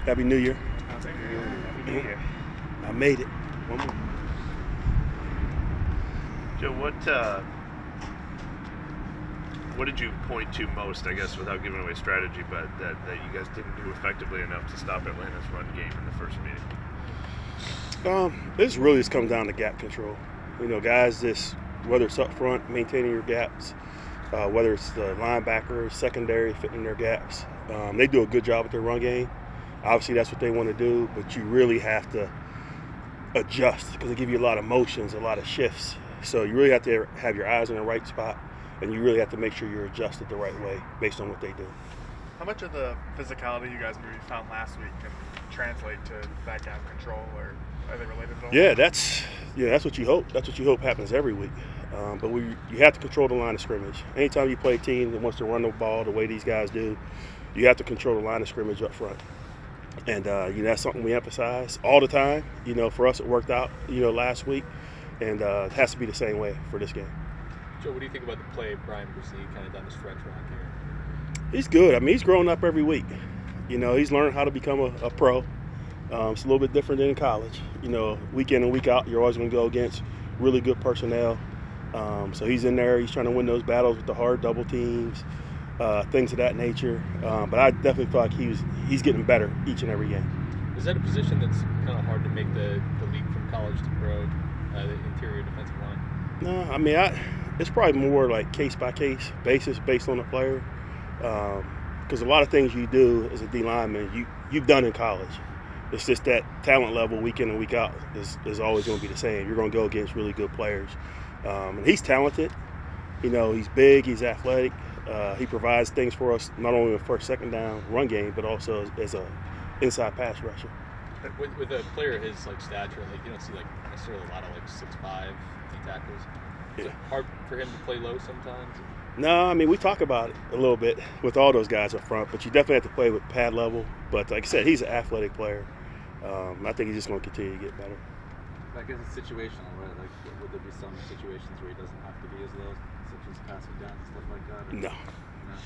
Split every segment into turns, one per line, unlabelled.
Happy New Year.
Happy New Year.
I made it. One more.
Joe, what did you point to most, I guess, without giving away strategy, but that you guys didn't do effectively enough to stop Atlanta's run game in the first meeting?
This really just comes down to gap control. Guys, whether it's up front, maintaining your gaps, whether it's the linebackers, secondary, fitting their gaps, they do a good job with their run game. Obviously, that's what they want to do, but you really have to adjust because they give you a lot of motions, a lot of shifts. So you really have to have your eyes in the right spot, and you really have to make sure you're adjusted the right way based on what they do.
How much of the physicality you guys maybe found last week can translate to that gap control, or are they related at all?
Yeah, that's what you hope. That's what you hope happens every week. But you have to control the line of scrimmage. Anytime you play a team that wants to run the ball the way these guys do, you have to control the line of scrimmage up front. And that's something we emphasize all the time. For us, it worked out last week, and it has to be the same way for this game.
Joe, what do you think about the play of Brian Brzee kind of down the stretch around here?
He's good. I mean, he's growing up every week. He's learned how to become a pro. It's a little bit different than in college. Week in and week out, you're always going to go against really good personnel. So he's in there. He's trying to win those battles with the hard double teams, things of that nature. But I definitely feel like he's getting better each and every game.
Is that a position that's kind of hard to make the leap from college to pro, the interior defensive line?
No, I mean, it's probably more like case-by-case basis based on the player. Because a lot of things you do as a D lineman, you've done in college. It's just that talent level week in and week out is always going to be the same. You're going to go against really good players. And he's talented. He's big, he's athletic. He provides things for us not only in the first, second down run game, but also as a inside pass rusher.
With a player his stature, you don't see necessarily a lot of 6'5" D tackles. Is it hard for him to play low sometimes?
No, I mean, we talk about it a little bit with all those guys up front, but you definitely have to play with pad level. But like I said, he's an athletic player. I think he's just going to continue to get better.
I guess it's situational, right? Would there be some situations where he doesn't have to be as low, such as passing down and stuff like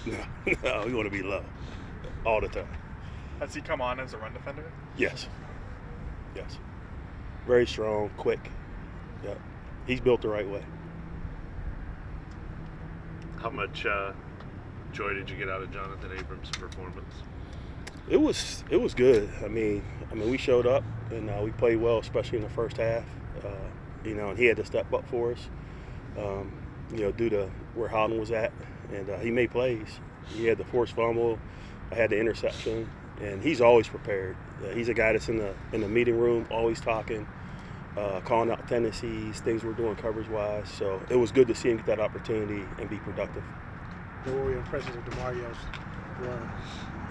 that?
No, we want to be low all the time.
Has he come on as a run defender?
Yes. Very strong, quick. Yep. He's built the right way.
How much joy did you get out of Johnathan Abram's performance?
It was good. I mean, we showed up and we played well, especially in the first half. And he had to step up for us, due to where Howden was at, and he made plays. He had the forced fumble, I had the interception, and he's always prepared. He's a guy that's in the meeting room, always talking, calling out tendencies, things we're doing coverage-wise. So it was good to see him get that opportunity and be productive.
What were your impressions of DeMario's run?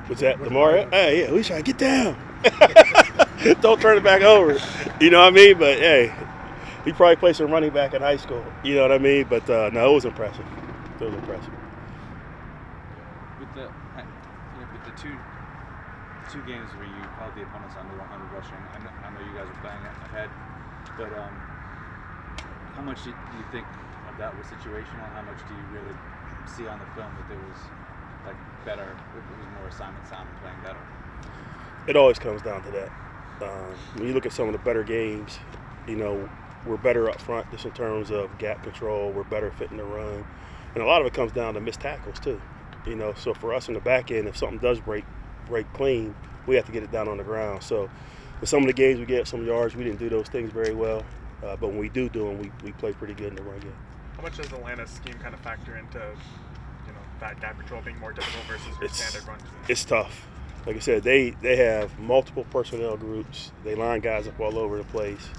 What's that, DeMario? Hey, yeah, we trying to get down. Don't turn it back over. You know what I mean? But, hey, he probably played some running back in high school. You know what I mean? But, no, it was impressive.
With the two games where you held the opponents under 100 rushing, I know you guys were playing ahead, but how much do you think of that was situational? How much do you really see on the film that there was better, it was more assignment sound and playing better?
It always comes down to that. When you look at some of the better games, we're better up front just in terms of gap control. We're better fitting the run. And a lot of it comes down to missed tackles too. So for us in the back end, if something does break clean, we have to get it down on the ground. So in some of the games we get some yards, we didn't do those things very well. But when we do them, we play pretty good in the run game.
How much does Atlanta's scheme kind of factor into that gap control being more difficult versus your standard run?
It's tough. Like I said, they have multiple personnel groups. They line guys up all over the place,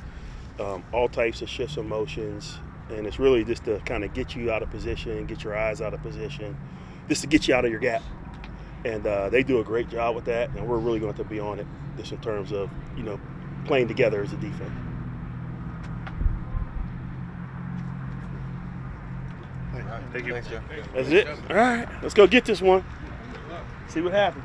all types of shifts and motions, and it's really just to kind of get you out of position, get your eyes out of position, just to get you out of your gap. And they do a great job with that, and we're really going to have to be on it just in terms of, playing together as a defense.
Thank you.
That's it. All right, let's go get this one. See what happens.